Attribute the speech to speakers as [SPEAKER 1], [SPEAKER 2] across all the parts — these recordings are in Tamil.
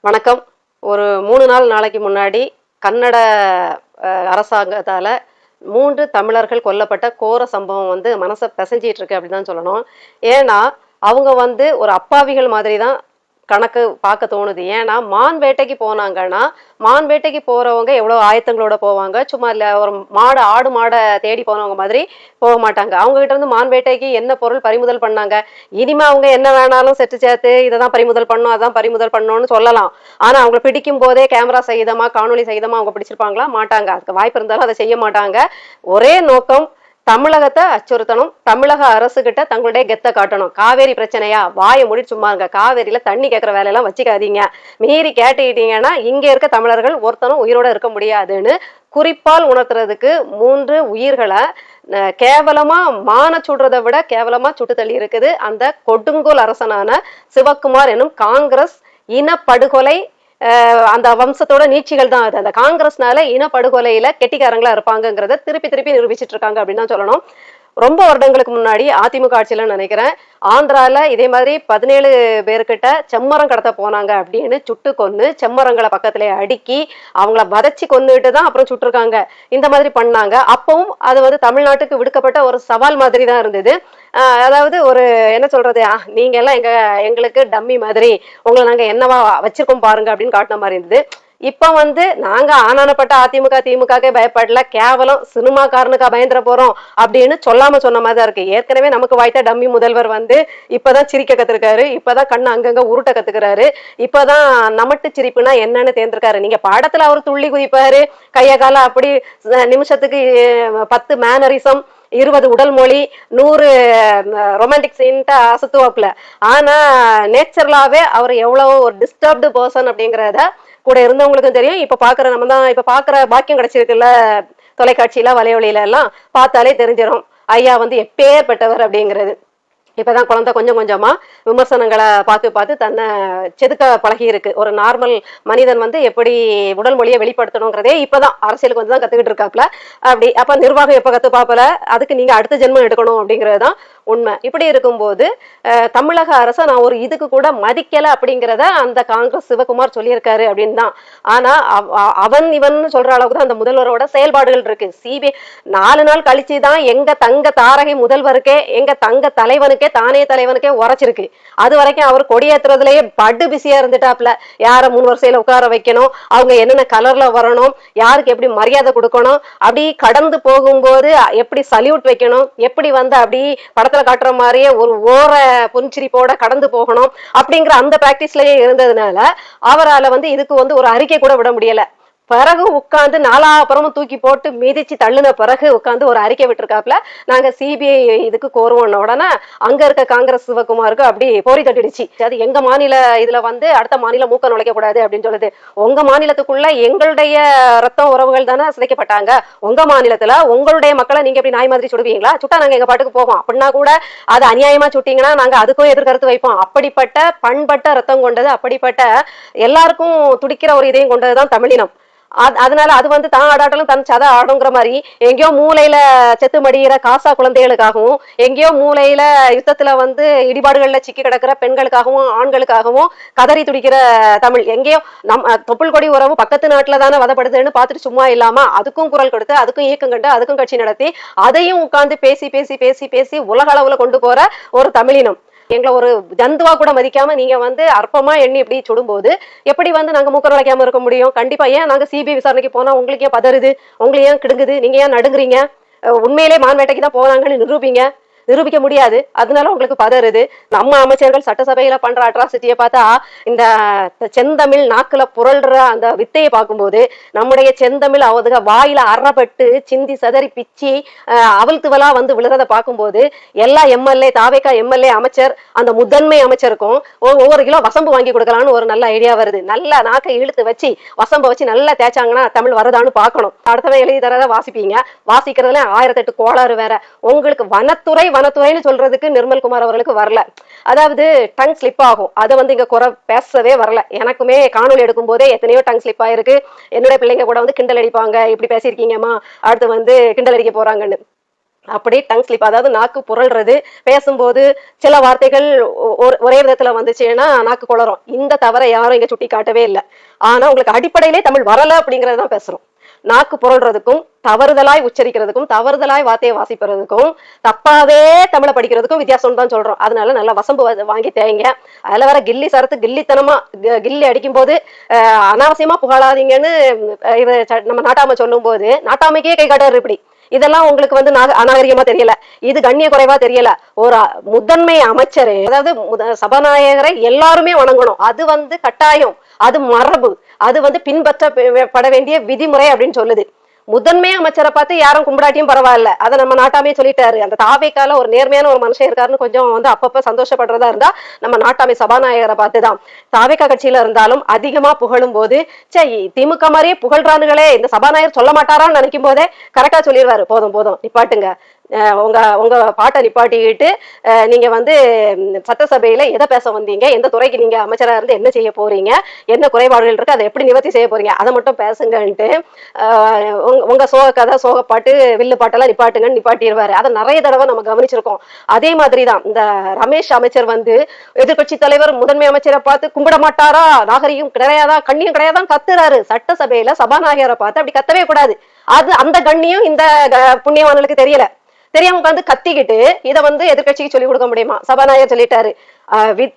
[SPEAKER 1] வணக்கம். ஒரு 3 நாளைக்கு முன்னாடி கன்னட அரசாங்கத்தால 3 தமிழர்கள் கொல்லப்பட்ட கோர சம்பவம் மனச பெசஞ்சிட்டு இருக்கு அப்படின்னு தான் சொல்லணும். ஏன்னா, அவங்க ஒரு அப்பாவிகள் மாதிரி தான் கணக்கு பார்க்க தோணுது. ஏன்னா, மான் வேட்டைக்கு போனாங்கன்னா, மான் வேட்டைக்கு போறவங்க எவ்வளோ ஆயத்தங்களோட போவாங்க. சும்மா இல்ல ஒரு ஆடு மாட தேடி போனவங்க மாதிரி போக மாட்டாங்க. அவங்க கிட்ட இருந்து மான் வேட்டைக்கு என்ன பொருள் பறிமுதல் பண்ணாங்க? இனிமே அவங்க என்ன வேணாலும் செட்டு சேர்த்து இத தான் பறிமுதல் பண்ணணும், அதான் பறிமுதல் பண்ணணும்னு சொல்லலாம். ஆனா, அவங்கள பிடிக்கும் போதே கேமரா சகிதமா, காணொளி சகிதமா அவங்க பிடிச்சிருப்பாங்களா? மாட்டாங்க. அதுக்கு வாய்ப்பு இருந்தாலும் அத செய்ய மாட்டாங்க. ஒரே நோக்கம் தமிழகத்தை அச்சுறுத்தணும். தமிழக அரசு கிட்ட தங்களுடைய கெத்த காட்டணும். காவேரி பிரச்சனையா? வாயை மூடிட்டு சும்மா இருங்க. காவேரியில தண்ணி கேட்கிற வேலையெல்லாம் வச்சுக்காதீங்க. மீறி கேட்டுக்கிட்டீங்கன்னா இங்க இருக்க தமிழர்கள் ஒருத்தனும் உயிரோட இருக்க முடியாதுன்னு குறிப்பால் உணர்த்துறதுக்கு 3 உயிர்களை கேவலமா மான சுடுறதை விட கேவலமா சுட்டு தள்ளி இருக்குது அந்த கொடுங்கோல் அரசனான சிவக்குமார் எனும் காங்கிரஸ் இனப்படுகொலை அந்த வம்சத்தோட நீட்சிகள் தான் அது. அந்த காங்கிரஸ்னால இனப்படுகொலையில கெட்டிக்காரங்களா இருப்பாங்கிறத திருப்பி திருப்பி நிரூபிச்சிட்டு இருக்காங்க அப்படின்னு தான் சொல்லணும். ரொம்ப வருடங்களுக்கு முன்னாடி அதிமுக ஆட்சியில நினைக்கிறேன், ஆந்திரால இதே மாதிரி 17 பேர்கிட்ட செம்மரம் கடத்த போனாங்க அப்படின்னு சுட்டு கொன்னு செம்மரங்களை பக்கத்திலே அடுக்கி அவங்கள வதச்சி கொன்னுட்டு தான் அப்புறம் சுட்டிருக்காங்க. இந்த மாதிரி பண்ணாங்க. அப்பவும் அது தமிழ்நாட்டுக்கு விடுக்கப்பட்ட ஒரு சவால் மாதிரி தான் இருந்தது. அதாவது ஒரு என்ன சொல்றது, நீங்க எல்லாம் எங்களுக்கு டம்மி மாதிரி, உங்களை நாங்க என்னவா வச்சிருக்கோம் பாருங்க அப்படின்னு காட்டின மாதிரி இருந்தது. இப்ப நாங்க ஆனானப்பட்ட அதிமுக திமுகவே பயப்படல, கேவலம் சினிமாக்காரனுக்கா பயந்துட போறோம் அப்படின்னு சொல்லாம சொன்ன மாதிரி தான் இருக்கு. ஏற்கனவே நமக்கு வாய்த்த டம்மி முதல்வர் இப்பதான் சிரிக்க கத்துருக்காரு, இப்பதான் கண்ணு அங்கங்க உருட்ட கத்துக்கிறாரு, இப்பதான் நமட்டு சிரிப்புனா என்னன்னு தேர்ந்திருக்காரு. நீங்க பாடத்துல அவர் துள்ளி குதிப்பாரு, கைய கால அப்படி நிமிஷத்துக்கு 10 மேனரிசம், 20 உடல் மொழி, 100 ரொமான்டிக் சீன்ட்டு அசத்துவாப்புல. ஆனா நேச்சுரலாவே அவர் எவ்வளவு ஒரு டிஸ்டர்ப்டு பர்சன் அப்படிங்கிறத கூட இருந்தவங்களுக்கும் தெரியும். இப்ப பாக்குற பாக்கியம் கிடைச்சிருக்குல்ல தொலைக்காட்சியில வலையொலியில எல்லாம் பார்த்தாலே தெரிஞ்சிடும் ஐயா எப்பேற்பட்டவர் அப்படிங்கிறது. இப்பதான் குழந்தை கொஞ்சம் கொஞ்சமா விமர்சனங்களை பார்த்து பார்த்து தன்னை செதுக்க பழகி இருக்கு. ஒரு நார்மல் மனிதன் எப்படி உடல் மொழியை வெளிப்படுத்தணுங்கிறதே இப்பதான் அரசியலுக்கு தான் கத்துக்கிட்டு இருக்காப்ல. அப்படி அப்ப நிர்வாகம் எப்ப கத்து பாப்பல, அதுக்கு நீங்க அடுத்த ஜென்மம் எடுக்கணும் அப்படிங்கறதுதான் உண்மை. இப்படி இருக்கும்போது தமிழக அரச நான் ஒரு இதுக்கு கூட மதிக்கல அப்படிங்கிறத அந்த காங்கிரஸ் சிவகுமார் சொல்லியிருக்காரு அப்படின்னு தான். ஆனா இவன் சொல்ற அளவுக்கு தான் அந்த முதல்வரோட செயல்பாடுகள் இருக்கு. சிபிஐ 4 நாள் கழிச்சுதான் எங்க தங்க தாரகை முதல்வருக்கே, எங்க தங்க தலைவனுக்கே, தானே தலைவனுக்கே உரைச்சிருக்கு. அது வரைக்கும் அவர் கொடியேற்றுறதுலயே படு பிஸியா இருந்துட்டாப்ல. யார 3 வரிசையில உட்கார வைக்கணும், அவங்க என்னென்ன கலர்ல வரணும், யாருக்கு எப்படி மரியாதை கொடுக்கணும், அப்படி கடந்து போகும்போது எப்படி சல்யூட் வைக்கணும், எப்படி அப்படி படத்துல காட்டுற மாதிரியே ஒரு ஓர புன்சிரிப்போட கடந்து போகணும் அப்படிங்கிற அந்த பிராக்டிஸ்லயே இருந்ததுனால அவரால் இதுக்கு ஒரு அறிக்கை கூட விட முடியல. பிறகு உட்காந்து நாலாபுறமும் தூக்கி போட்டு மிதிச்சு தள்ளுன பிறகு உட்காந்து ஒரு அறிக்கை விட்டுருக்காப்ல, நாங்க சிபிஐ இதுக்கு கோருவோம்ன உடனே அங்க இருக்க காங்கிரஸ் சிவகுமாருக்கு அப்படி போரி தட்டிடுச்சு. அது எங்க மாநில இதுல அடுத்த மாநிலம் மூக்க நுழைக்க கூடாது அப்படின்னு சொல்லுது. உங்க மாநிலத்துக்குள்ள எங்களுடைய ரத்தம் உறவுகள் தானே சிதைக்கப்பட்டாங்க, உங்க மாநிலத்துல உங்களுடைய மக்களை நீங்க எப்படி நாய் மாதிரி சுடுவீங்களா? சுட்டா நாங்க எங்க பாட்டுக்கு போவோம், அப்படின்னா கூட அது அநியாயமா சுட்டீங்கன்னா நாங்க அதுக்கும் எதிர்கருத்து வைப்போம். அப்படிப்பட்ட பண்பட்ட ரத்தம் கொண்டது, அப்படிப்பட்ட எல்லாருக்கும் துடிக்கிற ஒரு இதையும் கொண்டதுதான் தமிழினம். அதனால அது தான் ஆடாட்டலும் தன் சதை ஆடுங்கிற மாதிரி எங்கேயோ மூலையில செத்து மடிகிற காசா குழந்தைகளுக்காகவும், எங்கேயோ மூலையில யுத்தத்துல இடிபாடுகள்ல சிக்கி கிடக்கிற பெண்களுக்காகவும் ஆண்களுக்காகவும் கதறி துடிக்கிற தமிழ், எங்கேயோ தொப்புள் கொடி உறவு பக்கத்து நாட்டுல தானே வதப்படுதுன்னு பார்த்துட்டு சும்மா இல்லாம அதுக்கும் குரல் கொடுத்து, அதுக்கும் இயக்கம் கண்டு, அதுக்கும் கட்சி நடத்தி, அதையும் உட்கார்ந்து பேசி பேசி பேசி பேசி உலக அளவுல கொண்டு போற ஒரு தமிழினம். எங்களை ஒரு ஜந்துவா கூட மதிக்காம நீங்க அற்பமா எண்ணி இப்படி சுடும்போது எப்படி நாங்க மூக்க நுழைக்காம இருக்க முடியும்? கண்டிப்பா. ஏன் நாங்க சிபிஐ விசாரணைக்கு போனா உங்களுக்கு ஏன் பதறுது, உங்களுக்கு ஏன் கிடுங்குது, நீங்க ஏன் நடுங்குறீங்க? உண்மையிலே மான் வேட்டைக்கு தான் போனாங்கன்னு நிரூபிக்க முடியாது, அதனால உங்களுக்கு பதறுது. நம்ம அமைச்சர்கள் சட்டசபையில பண்ற அட்ராசிட்டியை பார்த்தா இந்த செந்தமிழ் நாக்குல புரள்ற அந்த வித்தையை பார்க்கும்போது நம்முடைய செந்தமிழ் அவதுக வாயில அறப்பட்டு சிந்தி சதறி பிச்சு அவிழ்த்துவலா விழுறத பார்க்கும்போது எல்லா எம்எல்ஏ தாவேக்கா எம்எல்ஏ அமைச்சர் அந்த முதன்மை அமைச்சருக்கும் ஒவ்வொரு கிலோ வசம்பு வாங்கி கொடுக்கலான்னு ஒரு நல்ல ஐடியா வருது. நல்லா நாக்கை இழுத்து வச்சு வசம்ப வச்சு நல்லா தேய்ச்சாங்கன்னா தமிழ் வருதான்னு பார்க்கணும். அடுத்தவன் எழுதி தரத வாசிப்பீங்க, வாசிக்கிறதுல 1008 கோளாறு வேற. உங்களுக்கு வனத்துறைன்னு சொல்றதுக்கு நிர்மல்குமார் அவர்களுக்கு வரல. அதாவது டங் ஸ்லிப் ஆகும். அதை இங்க குறை பேசவே வரல. எனக்குமே காணொலி எடுக்கும் போதே எத்தனையோ டங் ஸ்லிப் ஆயிருக்கு. என்னுடைய பிள்ளைங்க கூட கிண்டல் அடிப்பாங்க, இப்படி பேசியிருக்கீங்கம்மா, அடுத்து கிண்டல் அடிக்க போறாங்கன்னு. அப்படி டங் ஸ்லிப், அதாவது நாக்கு புரள்றது, பேசும்போது சில வார்த்தைகள் ஒரே விதத்துல வந்துச்சுன்னா நாக்கு குளறும். இந்த தவறை யாரும் இங்க சுட்டி காட்டவே இல்லை. ஆனா உங்களுக்கு அடிப்படையிலே தமிழ் வரல அப்படிங்கறதான் பேசுறோம். நாக்கு புரள்றதுக்கும் தவறுதலாய் உச்சரிக்கிறதுக்கும் தவறுதலாய் வார்த்தையை வாசிப்பறதுக்கும் தப்பாவே தமிழை படிக்கிறதுக்கும் வித்தியாசம் தான் சொல்றோம். அதனால நல்லா வசம்பு வாங்கி தேங்க. அதுல வேற கில்லி சரத்து கில்லித்தனமா கில்லி அடிக்கும் போது அனாவசியமா புகழாதீங்கன்னு நம்ம நாட்டாம சொல்லும் போது நாட்டாமைக்கே கை காட்டாரு. இப்படி இதெல்லாம் உங்களுக்கு வந்து அநாகரிகமா தெரியல, இது கண்ணிய குறைவா தெரியல. ஒரு முதன்மை அமைச்சர், அதாவது சபாநாயகரை எல்லாருமே வணங்கணும், அது வந்து கட்டாயம், அது மரபு, அது வந்து பின்பற்றப்பட வேண்டிய விதிமுறை அப்படின்னு சொல்லுது. முதன்மை அமைச்சரை பார்த்து யாரும் கும்பிடாட்டியும் பரவாயில்ல, அதை நம்ம நாட்டாமே சொல்லிட்டாரு. அந்த தாவேக்கால ஒரு நேர்மையான ஒரு மனுஷன் இருக்காருன்னு கொஞ்சம் வந்து அப்பப்ப சந்தோஷப்படுறதா இருந்தா நம்ம நாட்டாமை சபாநாயகரை பார்த்துதான். தாவேக்கா கட்சியில இருந்தாலும் அதிகமா புகழும் போது சரி திமுக மாதிரியே புகழ்றானுங்களே, இந்த சபாநாயகர் சொல்ல மாட்டாரான்னு நினைக்கும் போதே கரெக்டா சொல்லிடுவாரு, போதும் போதும் நிப்பாட்டுங்க, உங்க உங்க பாட்டை நிப்பாட்டிக்கிட்டு நீங்க வந்து சட்டசபையில எதை பேச வந்தீங்க, எந்த துறைக்கு நீங்க அமைச்சரா இருந்து என்ன செய்ய போறீங்க, என்ன குறைபாடுகள் இருக்கு, அதை எப்படி நிவர்த்தி செய்ய போறீங்க, அதை மட்டும் பேசுங்கன்ட்டு உங்க சோக கதை சோக பாட்டு வில்லு பாட்டெல்லாம் நிப்பாட்டுங்கன்னு நிப்பாட்டிடுவாரு. அதை நிறைய தடவை நம்ம கவனிச்சிருக்கோம். அதே மாதிரிதான் இந்த ரமேஷ் அமைச்சர் வந்து எதிர்கட்சி தலைவர் முதன்மை அமைச்சரை பார்த்து கும்பிட மாட்டாரா, நாகரிகம் கிடையாதா, கண்ணியம் கிடையாதான் கத்துறாரு. சட்டசபையில சபாநாயகரை பார்த்து அப்படி கத்தவே கூடாது. அது அந்த கண்ணியம் இந்த புண்ணியவான்களுக்கு தெரியல. தெரியாம உட்காந்து கத்திக்கிட்டு இதை வந்து எதிர்கட்சிக்கு சொல்லிக் கொடுக்க முடியுமா? சபாநாயகர் சொல்லிட்டாரு,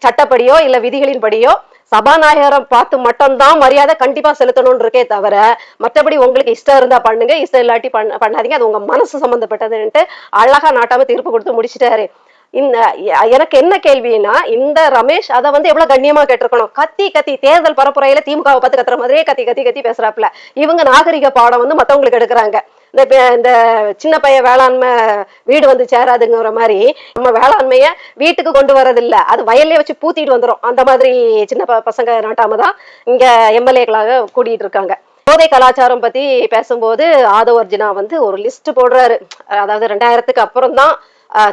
[SPEAKER 1] சட்டப்படியோ இல்ல விதிகளின் படியோ சபாநாயகரை பார்த்து மட்டும்தான் மரியாதை கண்டிப்பா செலுத்தணும்னு இருக்கே தவிர மற்றபடி உங்களுக்கு இஷ்டம் இருந்தா பண்ணுங்க, இஷ்டம் இல்லாட்டி பண்ணாதீங்க, அது உங்க மனசு சம்பந்தப்பட்டதுன்ட்டு அழகா நாட்டாம தீர்ப்பு கொடுத்து முடிச்சிட்டாரு. எனக்கு என்ன கேள்வினா, இந்த ரமேஷ் அதை வந்து எவ்வளவு கண்ணியமா கேட்டிருக்கணும். கத்தி கத்தி தேர்தல் பரப்புரையில திமுகவை பார்த்து கத்துற மாதிரியே கத்தி கத்தி கத்தி பேசுறாப்புல. இவங்க நாகரிக பாடம் வந்து மத்தவங்களுக்கு எடுக்கிறாங்க. இந்த சின்ன பையன் வேளாண்மை வீடு வந்து சேராதுங்கிற மாதிரி நம்ம வேளாண்மைய வீட்டுக்கு கொண்டு வரதில்ல, அது வயல்லே வச்சு பூத்திட்டு வந்துடும். அந்த மாதிரி சின்ன பசங்க நாட்டாம தான் இங்க எம்எல்ஏக்களாக கூட்டிட்டு இருக்காங்க. போதை கலாச்சாரம் பத்தி பேசும்போது ஆதவர்ஜினா வந்து ஒரு லிஸ்ட் போடுறாரு. அதாவது 2000க்கு அப்புறம் தான்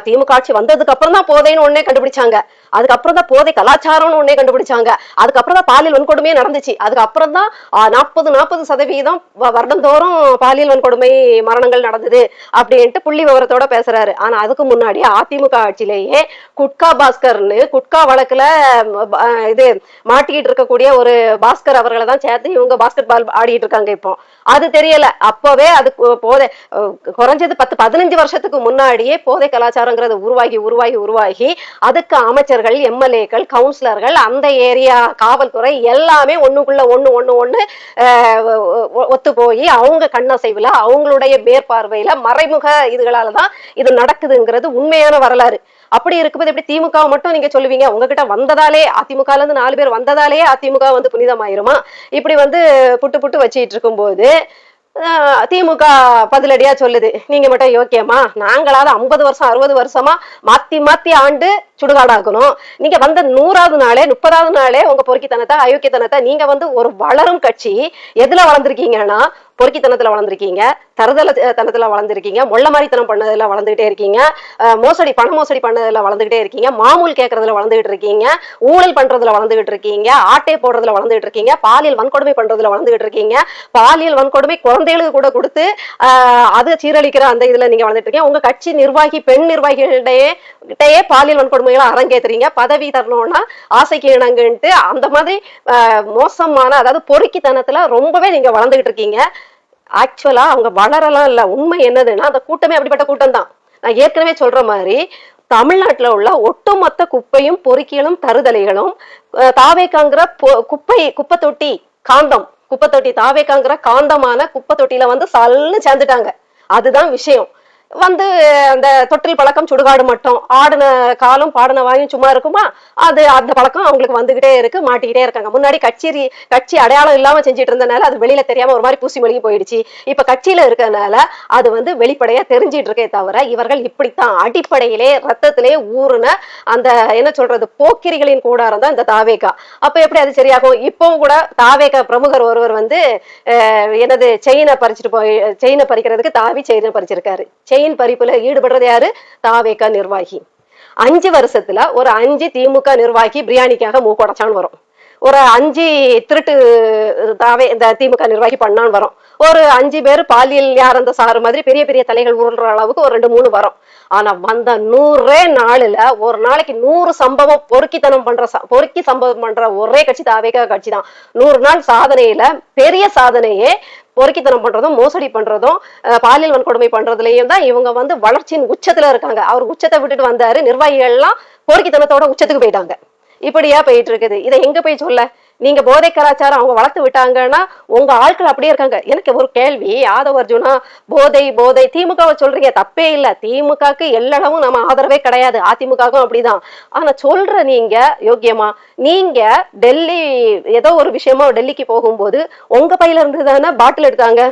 [SPEAKER 1] திமுக ஆட்சி வந்ததுக்கு அப்புறம் தான் போதைன்னு ஒன்னே கண்டுபிடிச்சாங்க, அதுக்கப்புறம் தான் போதை கலாச்சாரம்னு ஒன்னே கண்டுபிடிச்சாங்க, அதுக்கப்புறம் தான் பாலியல் வன்கொடுமையே நடந்துச்சு, அதுக்கப்புறம் தான் 40% வருடந்தோறும் பாலியல் வன்கொடுமை மரணங்கள் நடந்தது அப்படின்ட்டு புள்ளி விவரத்தோட பேசுறாரு. ஆனா அதுக்கு முன்னாடி அதிமுக ஆட்சியிலேயே குட்கா பாஸ்கர்னு குட்கா வழக்குல இது மாட்டிக்கிட்டு இருக்கக்கூடிய ஒரு பாஸ்கர் அவர்களை தான் சேர்த்து இவங்க பாஸ்கெட் பால் ஆடிட்டு இருக்காங்க. இப்போ அது தெரியல, அப்பவே அது போதை குறைஞ்சது 10-15 வருஷத்துக்கு முன்னாடியே போதை கலாச்சாரங்கிறது உருவாகி உருவாகி உருவாகி அதுக்கு அமைச்சர்கள் எம்எல்ஏக்கள் கவுன்சிலர்கள் அந்த ஏரியா காவல்துறை எல்லாமே ஒண்ணுக்குள்ள ஒண்ணு ஒத்து போய் அவங்க கண்ணசைவுல அவங்களுடைய மேற்பார்வையில மறைமுக இதுகளாலதான் இது நடக்குதுங்கிறது உண்மையான வரலாறு. அப்படி இருக்கும்போது எப்படி திமுக மட்டும் நீங்க சொல்லுவீங்க, உங்ககிட்ட வந்ததாலே அதிமுகல இருந்து 4 பேர் வந்ததாலே அதிமுக வந்து புனிதமாயிருமா? இப்படி வந்து புட்டு புட்டு வச்சிட்டு இருக்கும் போது திமுக பதிலடியா சொல்லுது, நீங்க மட்டும் யோக்கியமா, நாங்களாவது 50 வருஷம் 60 வருஷமா மாத்தி மாத்தி ஆண்டு சுடுகாடாக்கணும், நீங்க வந்த 100வது நாளே 30வது நாளே உங்க பொறுக்கித்தனத்தை அயோக்கியத்தனத்தை நீங்க வந்து ஒரு வளரும் கட்சி எதுல வளர்ந்துருக்கீங்கன்னா பொறுக்கித்தனத்துல வளர்ந்துருக்கீங்க, தரதலத்தனத்துல வளர்ந்துருக்கீங்க, மொள்ள மாதிரித்தனம் பண்ணதுல வளர்ந்துகிட்டே இருக்கீங்க, பண மோசடி பண்ணதுல வளர்ந்துகிட்டே இருக்கீங்க, மாமூல் கேட்கறதுல வளர்ந்துகிட்டு இருக்கீங்க, ஊழல் பண்றதுல வளர்ந்துகிட்டு இருக்கீங்க, ஆட்டை போடுறதுல வளர்ந்துகிட்டு இருக்கீங்க, பாலியல் வன்கொடுமை பண்றதுல வளர்ந்துகிட்டு இருக்கீங்க, பாலியல் வன்கொடுமை குழந்தைகளுக்கு கூட கொடுத்து அது சீரழிக்கிற அந்த இதுல நீங்க வளர்ந்துட்டு இருக்கீங்க. உங்க கட்சி நிர்வாகி பெண் நிர்வாகிகளிடையே பாலியல் வன்கொடுமைகளை அரங்கேற்றுறீங்க, பதவி தரணும்னா ஆசைக்கு இணங்குன்ட்டு அந்த மாதிரி மோசமான அதாவது பொறுக்கித்தனத்துல ரொம்பவே நீங்க வளர்ந்துகிட்டு இருக்கீங்க. ஆக்சுவலா அவங்க வளரலாம் இல்ல, உண்மை என்னதுன்னா அந்த கூட்டமே அப்படிப்பட்ட கூட்டம் தான். நான் ஏற்கனவே சொல்ற மாதிரி தமிழ்நாட்டுல உள்ள ஒட்டுமொத்த குப்பையும் பொறுக்கிகளும் தருதலைகளும் தாவேக்காங்கிற குப்பை தொட்டி காந்தம், குப்பை தொட்டி தாவேக்காங்கிற காந்தமான குப்பை தொட்டியில வந்து சல்லுன்னு சேர்ந்துட்டாங்க. அதுதான் விஷயம். வந்து அந்த தொட்டில் பழக்கம் சுடுகாடு மட்டும், ஆடின காலம் பாடின வாயும் சும்மா இருக்குமா, அது அந்த பழக்கம் அவங்களுக்கு வந்துகிட்டே இருக்கு, மாட்டிக்கிட்டே இருக்காங்க. முன்னாடி கட்சி அடையாளம் இல்லாம செஞ்சுட்டு இருந்தனால அது வெளியில தெரியாம ஒரு மாதிரி பூசி மொழிகி போயிடுச்சு. இப்ப கட்சியில இருக்கனால அது வந்து வெளிப்படையா தெரிஞ்சிட்டு இருக்கே தவிர இவர்கள் இப்படித்தான் அடிப்படையிலே ரத்தத்திலே ஊறுன அந்த என்ன சொல்றது போக்கிரிகளின் கூடாரம் தான் இந்த தாவேகா. அப்ப எப்படி அது சரியாகும்? இப்பவும் கூட தாவேகா பிரமுகர் ஒருவர் வந்து என்னது செயினை பறிக்கிறதுக்கு தாவி செயினை பறிச்சிருக்காரு. செயின் பறிப்புல ஈடுபடுறது யாரு? தாவேகா நிர்வாகி. 5 வருஷத்துல ஒரு 5 திமுக நிர்வாகி பிரியாணிக்காக மூக்கொடைச்சான்னு வரும். ஒரு 5 திருட்டு தாவே இந்த திமுக நிர்வாகி பண்ணான்னு வரும். ஒரு 5 பேர் பாலியல் யார் அந்த சாரு மாதிரி பெரிய பெரிய தலைகள் உருள்ற அளவுக்கு ஒரு 2 3 வரும். ஆனா வந்த 100 நாளுல ஒரு நாளைக்கு 100 சம்பவம் பொறுக்கி சம்பவம் பண்ற ஒரே கட்சி தாவேகா கட்சி தான். 100 நாள் சாதனையில பெரிய சாதனையே பொறுக்கித்தனம் பண்றதும் மோசடி பண்றதும் பாலியல் வன்கொடுமை பண்றதுலயும் தான் இவங்க வந்து வளர்ச்சியின் உச்சத்துல இருக்காங்க. அவர் உச்சத்தை விட்டுட்டு வந்தாரு, நிர்வாகிகள் எல்லாம் பொறுக்கித்தனத்தோட உச்சத்துக்கு போயிட்டாங்க. இப்படியா போயிட்டு இருக்குது. இதை எங்க போய் சொல்ல? நீங்க போதை கலாச்சாரம் அவங்க வளர்த்து விட்டாங்கன்னா உங்க ஆட்கள் அப்படியே இருக்காங்க. எனக்கு ஒரு கேள்வி, ஆதவ அர்ஜுனா, போதை போதை திமுகவை சொல்றீங்க, தப்பே இல்லை, திமுகக்கு எல்லளவும் நம்ம ஆதரவே கிடையாது, அதிமுகவும் அப்படிதான். ஆனா சொல்ற நீங்க யோக்கியமா? நீங்க டெல்லி ஏதோ ஒரு விஷயமா டெல்லிக்கு போகும்போது உங்க பையில இருந்து தானே பாட்டில் எடுத்தாங்க.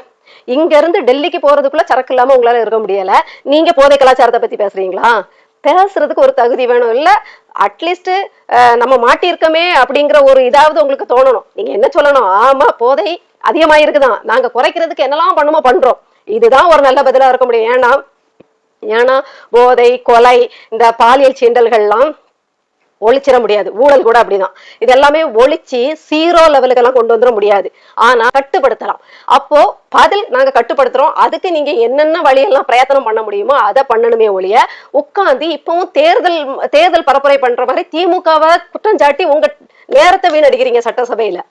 [SPEAKER 1] இங்க இருந்து டெல்லிக்கு போறதுக்குள்ள சரக்கு இல்லாம உங்களால இருக்க முடியல. நீங்க போதை கலாச்சாரத்தை பத்தி பேசுறீங்களா? பேசுறதுக்கு ஒரு தகுதி வேணும் இல்ல? அட்லீஸ்ட் நம்ம மாட்டிருக்கமே அப்படிங்கிற ஒரு இதாவது உங்களுக்கு தோணணும். நீங்க என்ன சொல்லணும்? ஆமா, போதை அதிகமாயிருக்குதான், நாங்க குறைக்கிறதுக்கு என்னெல்லாம் பண்ணுமோ பண்றோம். இதுதான் ஒரு நல்ல பதிலா இருக்க முடியும். ஏன்னா போதை, கொலை, இந்த பாலியல் சீண்டல்கள்லாம் ஒழிச்சிட முடியாது. ஊழல் கூட அப்படிதான். இது எல்லாமே ஒழிச்சு 0 லெவலுக்கு எல்லாம் கொண்டு வந்துட முடியாது. ஆனா கட்டுப்படுத்தலாம். அப்போ பதில் நாங்க கட்டுப்படுத்துறோம், அதுக்கு நீங்க என்னென்ன வழியெல்லாம் பிரயத்தனம் பண்ண முடியுமோ அதை பண்ணணுமே ஒழிய உட்காந்து இப்பவும் தேர்தல் பரப்புரை பண்ற மாதிரி திமுகவை குற்றம் சாட்டி உங்க நேரத்தை வீணடிக்கிறீங்க. சட்டசபையில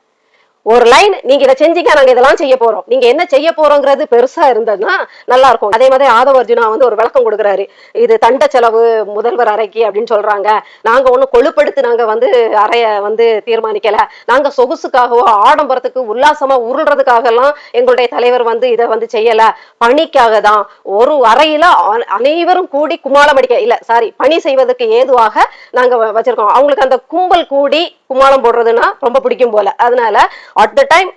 [SPEAKER 1] ஒரு லைன், நீங்க இதை செஞ்சீங்க, நாங்க இதெல்லாம் செய்ய போறோம், நீங்க என்ன செய்ய போறோங்கிறது பெருசா இருந்ததுன்னா நல்லா இருக்கும். அதே மாதிரி ஆதவ அர்ஜுனா வந்து ஒரு விளக்கம் கொடுக்குறாரு. இது தண்ட செலவு முதல்வர் அறைக்கு அப்படின்னு சொல்றாங்க. நாங்க ஒண்ணு கொழுப்படுத்து நாங்க வந்து அறைய வந்து தீர்மானிக்கல, நாங்க சொகுசுக்காகவோ ஆடம்பரத்துக்கு உல்லாசமா உருள்றதுக்காக எல்லாம் எங்களுடைய தலைவர் வந்து இதை வந்து செய்யல, பணிக்காக தான். ஒரு அறையில அனைவரும் கூடி கும்மாளம் அடிக்க இல்ல, சாரி, பணி செய்வதற்கு ஏதுவாக நாங்க வச்சிருக்கோம். அவங்களுக்கு அந்த கும்பல் கூடி கும்மாளம் போடுறதுன்னா ரொம்ப பிடிக்கும் போல. அதனால அட் த டைம்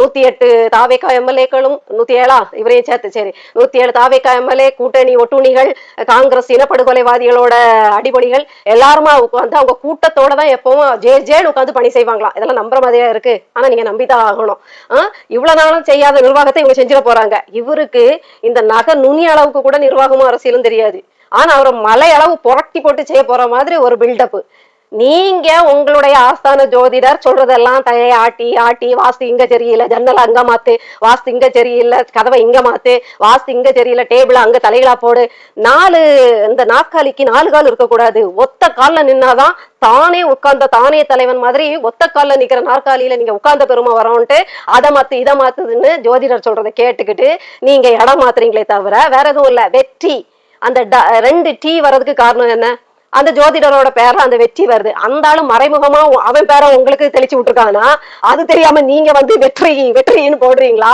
[SPEAKER 1] 108 தாவேகா எம்எல்ஏக்களும் 107 இவரையும் சேர்த்து, சரி, 107 தாவேகா எம்எல்ஏ, கூட்டணி ஒட்டுணிகள், காங்கிரஸ் இனப்படுகொலைவாதிகளோட அடிபொடிகள் எல்லாருமா உட்காந்து அவங்க கூட்டத்தோட தான் எப்பவும் ஜேன்னு உட்காந்து பணி செய்வாங்களாம். இதெல்லாம் நம்புற மாதிரியா இருக்கு? ஆனா நீங்க நம்பிதான் ஆகணும். இவ்வளவு நாளும் செய்யாத நிர்வாகத்தை இவங்க செஞ்சிட போறாங்க. இவருக்கு இந்த நகை நுனி அளவுக்கு கூட நிர்வாகமும் அரசியலும் தெரியாது. ஆனா அவரை மலை அளவு புரட்டி போட்டு செய்ய போற மாதிரி ஒரு பில்டப். நீங்க உங்களுடைய ஆஸ்தான ஜோதிடர் சொல்றதெல்லாம் தலையை ஆட்டி ஆட்டி, வாஸ்து இங்க சரியில்லை, ஜன்னல் அங்க மாத்து, வாஸ்து இங்க சரியில்லை, கதவை இங்க மாத்து, வாஸ்து இங்க சரியில்லை, டேபிள் அங்க தலைகளா போடு, இந்த நாற்காலிக்கு 4 கால் இருக்கக்கூடாது, ஒத்த கால்ல நின்னாதான் தானே உட்கார்ந்த தானே தலைவன் மாதிரி ஒத்த கால்ல நிக்கிற நாற்காலியில நீங்க உட்கார்ந்த பெருமை வரோன்ட்டு அதை மாத்து இதை மாத்துதுன்னு ஜோதிடர் சொல்றதை கேட்டுக்கிட்டு நீங்க இடம் மாத்துறீங்களே தவிர வேற எதுவும் இல்ல. வெற்றி, அந்த 2 டீ வர்றதுக்கு காரணம் என்ன? அந்த ஜோதிடரோட பேர்ல அந்த வெற்றி வருது. அந்த ஆளு மறைமுகமா அவன் பேரை உங்களுக்கு தெளிச்சு விட்டுருக்கானா அது தெரியாம நீங்க வந்து வெற்றின்னு போடுறீங்களா?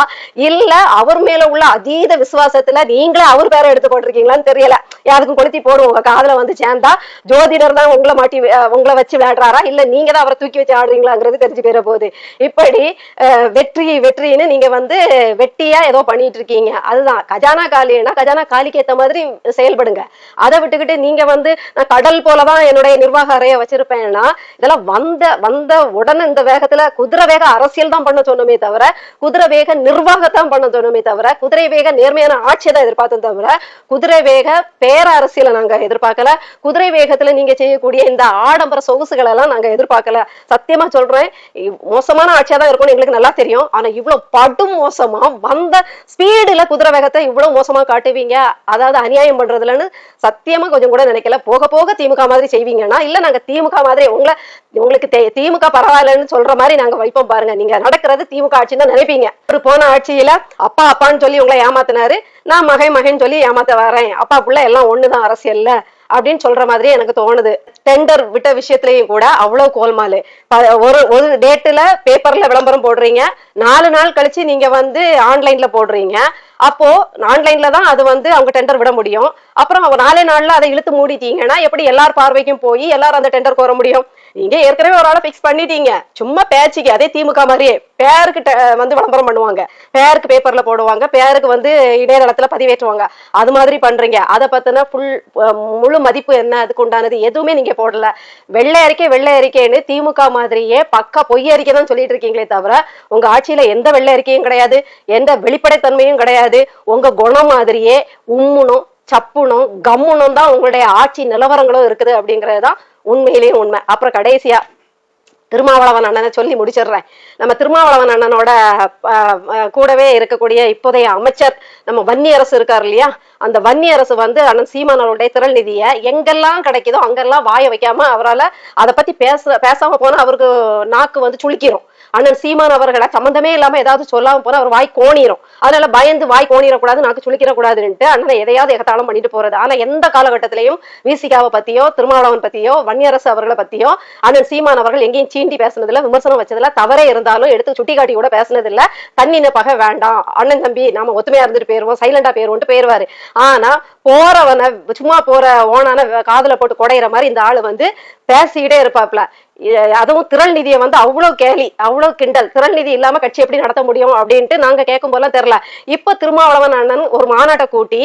[SPEAKER 1] இல்ல அவர் மேல உள்ள அதீத விசுவாசத்துல நீங்களே அவர் பேரை எடுத்து போட்டிருக்கீங்களான்னு தெரியல. யாருக்கும் கொளுத்தி போடுவோங்க காதுல வந்து சேர்ந்தா ஜோதிடர் தான் உங்களை வச்சு விளையாடுறாரா, இல்ல நீங்க தான் அவரை தூக்கி வச்சு ஆடுறீங்களாங்கிறது தெரிஞ்சு போயிட போகுது. இப்படி வெற்றின்னு நீங்க வந்து வெட்டியா ஏதோ பண்ணிட்டு இருக்கீங்க. அதுதான் கஜானா காலினா கஜானா காலிக்கு ஏத்த மாதிரி செயல்படுங்க. அதை விட்டுக்கிட்டு நீங்க வந்து கடல் போலதான் என்னுடைய நிர்வாக அறைய வச்சிருப்பேன்னா இதெல்லாம் வந்த உடனே இந்த வேகத்துல குதிரை வேக அரசியல் தான் பண்ண சொன்னோமே தவிர, குதிரை வேக நிர்வாகத்தான் பண்ண சொன்னோமே தவிர, குதிரை வேக நேர்மையான ஆட்சியை தான் எதிர்பார்த்தோம் தவிர குதிரை வேக பேர அரசியலை நாங்க எதிர்பார்க்கல. குதிரை வேகத்துல நீங்க செய்யக்கூடிய இந்த ஆடம்பர சொகுசுகள் எல்லாம் நாங்க எதிர்பார்க்கல. சத்தியமா சொல்றேன், மோசமான ஆட்சியா தான் இருக்கும்னு எங்களுக்கு நல்லா தெரியும். ஆனா இவ்வளவு படும் மோசமா வந்த ஸ்பீடுல குதிரை வேகத்தை இவ்வளவு மோசமா காட்டுவீங்க, அதாவது அநியாயம் பண்றதுலன்னு சத்தியமா கொஞ்சம் கூட நினைக்கல. போக போக திமுக மாதிரி செய்வீங்கன்னா, இல்ல நாங்க திமுக மாதிரி உங்களுக்கு திமுக பரவாயில்லன்னு சொல்ற மாதிரி நாங்க வைப்போம் பாருங்க. நீங்க நடக்கிறது திமுக ஆட்சின்னு தான் நினைப்பீங்க. ஒரு போன ஆட்சியில அப்பா அப்பான்னு சொல்லி உங்களை ஏமாத்தினாரு, நான் மகன் சொல்லி ஏமாத்த வரேன், அப்பா புள்ள எல்லாம் ஒண்ணுதான் அரசியல்ல அப்படின்னு சொல்ற மாதிரி எனக்கு தோணுது. டெண்டர் விட்ட விஷயத்திலையும் கூட அவ்வளவு கோல்மாலு. ஒரு டேட்ல பேப்பர்ல விளம்பரம் போடுறீங்க, 4 நாள் கழிச்சு நீங்க வந்து ஆன்லைன்ல போடுறீங்க. அப்போ ஆன்லைன்ல தான் அது வந்து அவங்க டெண்டர் விட முடியும். அப்புறம் 4 நாள்ல அதை இழுத்து மூடிட்டீங்கன்னா எப்படி எல்லார் பார்வைக்கும் போய் எல்லாரும் அந்த டெண்டர் கோர முடியும்? நீங்க ஏற்கனவே ஒரு ஆளை பிக்ஸ் பண்ணிட்டீங்க, சும்மா பேச்சுக்கு. அதே திமுக மாதிரியே பேருக்கு வந்து விளம்பரம் பண்ணுவாங்க, பேருக்கு பேப்பர்ல போடுவாங்க, பேருக்கு வந்து இடையதளத்துல பதிவேற்றுவாங்க. அது மாதிரி பண்றீங்க. அதை பத்தின முழு மதிப்பு என்ன, அதுக்கு உண்டானது எதுவுமே நீங்க போடல. வெள்ளை அறிக்கைன்னு திமுக மாதிரியே பக்கா பொய் அறிக்கை தான் சொல்லிட்டு இருக்கீங்களே தவிர உங்க ஆட்சியில எந்த வெள்ளை அறிக்கையும் கிடையாது, எந்த வெளிப்படைத்தன்மையும் கிடையாது. உங்க குணம் மாதிரியே உம்முனும் சப்புனும் கம்முனும் தான் உங்களுடைய ஆட்சி நிலவரங்களும் இருக்குது அப்படிங்கறதுதான் உண்மையிலேயே உண்மை. அப்புறம் கடைசியா திருமாவளவன் அண்ணனை சொல்லி முடிச்சிடுறேன். நம்ம திருமாவளவன் அண்ணனோட கூடவே இருக்கக்கூடிய இப்போதைய அமைச்சர் நம்ம வன்னியரசு இருக்காரு இல்லையா, அந்த வன்னியரசு வந்து அண்ணன் சீமானவருடைய திரள் நிதியை எங்கெல்லாம் கிடைக்குதோ அங்கெல்லாம் வாய வைக்காம அவரால் அதை பத்தி பேசாம போனா அவருக்கு நாக்கு வந்து சுளிக்கிறோம். அண்ணன் சீமான் அவர்களை சம்பந்தமே இல்லாம ஏதாவது சொல்லாம போனா அவர் வாய் கோணிரும். அதனால பயந்து வாய் கோணிடக்கூடாது, நாக்கு சுளிக்கிறக்கூடாதுன்ட்டு அண்ணனை எதையாவது எகத்தாலும் பண்ணிட்டு போறது. ஆனா எந்த காலகட்டத்திலையும் விசிகாவை பத்தியோ திருமாவளவன் பத்தியோ வன்னியரசு அவர்களை பத்தியோ அண்ணன் சீமான் அவர்கள் எங்கேயும் சீண்டி பேசுனதுல விமர்சனம் வச்சதுல தவறே இருந்தாலும் எடுத்து சுட்டிக்காட்டி கூட பேசுனது இல்ல. தண்ணின பகை வேண்டாம், அண்ணன் தம்பி நாம ஒத்துமையா இருந்துட்டு போயிருவோம், சைலண்டா போயிருவோம்ட்டு போயிருவாரு. ஆனா போறவனை சும்மா போற ஓனான காதுல போட்டு குடையிற மாதிரி இந்த ஆளு வந்து பேசிக்கிட்டே இருப்பாப்ல. அதுவும் திரள் நிதியை வந்து அவ்வளவு கேலி, அவ்வளவு கிண்டல். திரள் நிதி இல்லாம கட்சி எப்படி நடத்த முடியும் அப்படின்ட்டு நாங்க கேட்கும் போதெல்லாம் தெரியல. இப்ப திருமாவளவன் அண்ணன் ஒரு மாநாட்டை கூட்டி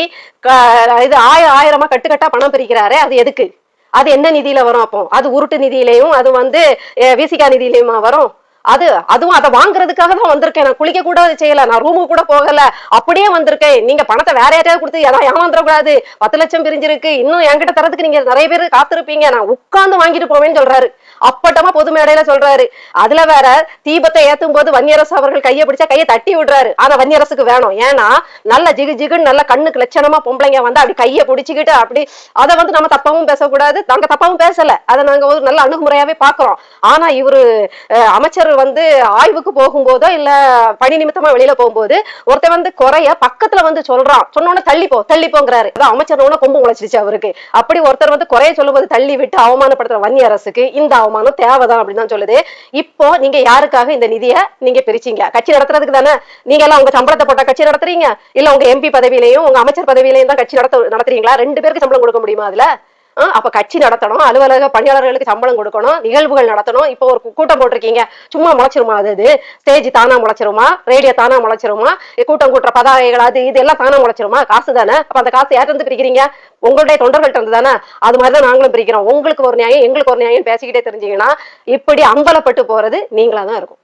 [SPEAKER 1] இது ஆயிரமா கட்டுக்கட்டா பணம் பிரிக்கிறாரு. அது எதுக்கு? அது என்ன நிதியில வரும்? அப்போ அது உருட்டு நிதியிலையும் அது வந்து விசிகா நிதியிலையுமா வரும்? அதுவும் அதை வாங்குறதுக்காக தான் வந்திருக்கேன். நான் குளிக்க கூட செய்யல, நான் ரூமுக்கு கூட போகல, அப்படியே வந்திருக்கேன். நீங்க பணத்தை வேற யாரையாவது கொடுத்து ஏமாந்துடக்கூடாது. 10 லட்சம் பிரிஞ்சிருக்கு, இன்னும் என்கிட்ட தரதுக்கு நீங்க நிறைய பேர் காத்திருப்பீங்க, நான் உட்கார்ந்து வாங்கிட்டு போவேன்னு சொல்றாரு. அப்பட்டமா பொது மேடையில சொல்றாரு. அதுல வேற தீபத்தை ஏத்தும் போது வன்னியரசு அவர்கள் கையை பிடிச்சா கையை தட்டி விடுறாரு. ஆனா வன்னியரசுக்கு வேணும். ஏன்னா நல்ல ஜிகு ஜிகுன்னு நல்ல கண்ணுக்கு லட்சணமா பொம்பளைங்க வந்து அப்படி கையை பிடிச்சிக்கிட்டு அப்படி அதை வந்து நம்ம தப்பாவும் பேசக்கூடாது, நாங்க தப்பாவும் பேசல, அதை நாங்க ஒரு நல்ல அணுகுமுறையாவே பாக்குறோம். ஆனா இவரு அமைச்சர் வந்து ஆய்வுக்கு போகும்போதோ இல்ல பணி நிமித்தமா வெளியில போகும்போது ஒருத்தர் வந்து குறைய பக்கத்துல வந்து சொல்றான், சொன்னோன்னு தள்ளிப்போங்கிறாரு. அமைச்சர் கொம்பு முளைச்சிருச்சு அவருக்கு. அப்படி ஒருத்தர் வந்து குறைய சொல்லும் போது தள்ளி விட்டு அவமானப்படுத்துற வன்னிய அரசுக்கு இந்த அவமானம் தேவைதான் அப்படின்னு தான் சொல்லுது. இப்போ நீங்க யாருக்காக இந்த நிதியை நீங்க பிரிச்சீங்க? கட்சி நடத்துறதுக்கு தானே. நீங்க எல்லாம் உங்க சம்பளத்தை போட்ட கட்சி நடத்துறீங்க, இல்ல உங்க எம்பி பதவியிலையும் உங்க அமைச்சர் பதவியிலையும் தான் கட்சி நடத்துறீங்களா? 2 பேருக்கு சம்பளம் கொடுக்க முடியுமா அதுல? அப்ப கட்சி நடத்தணும், அலுவலக பணியாளர்களுக்கு சம்பளம் கொடுக்கணும், நிகழ்வுகள் நடத்தணும். இப்போ ஒரு கூட்டம் போட்டிருக்கீங்க, சும்மா முளைச்சிருமா? அது ஸ்டேஜ் தானா முளைச்சிருமா? ரேடியோ தானா முளைச்சிருமா? கூட்டம் கூட்டுற பதாகைகள் அது இது எல்லாம் தானா முளைச்சிருமா? காசு தானே. அப்ப அந்த காசு யார்ட்டு இருந்து பிரிக்கிறீங்க? உங்களுடைய தொண்டர்கள்ட்ட இருந்து தானே. அது மாதிரிதான் நாங்களும் பிரிக்கிறோம். உங்களுக்கு ஒரு நியாயம் எங்களுக்கு ஒரு நியாயம் பேசிக்கிட்டே தெரிஞ்சீங்கன்னா இப்படி அம்பலப்பட்டு போறது நீங்களா தான் இருக்கும்.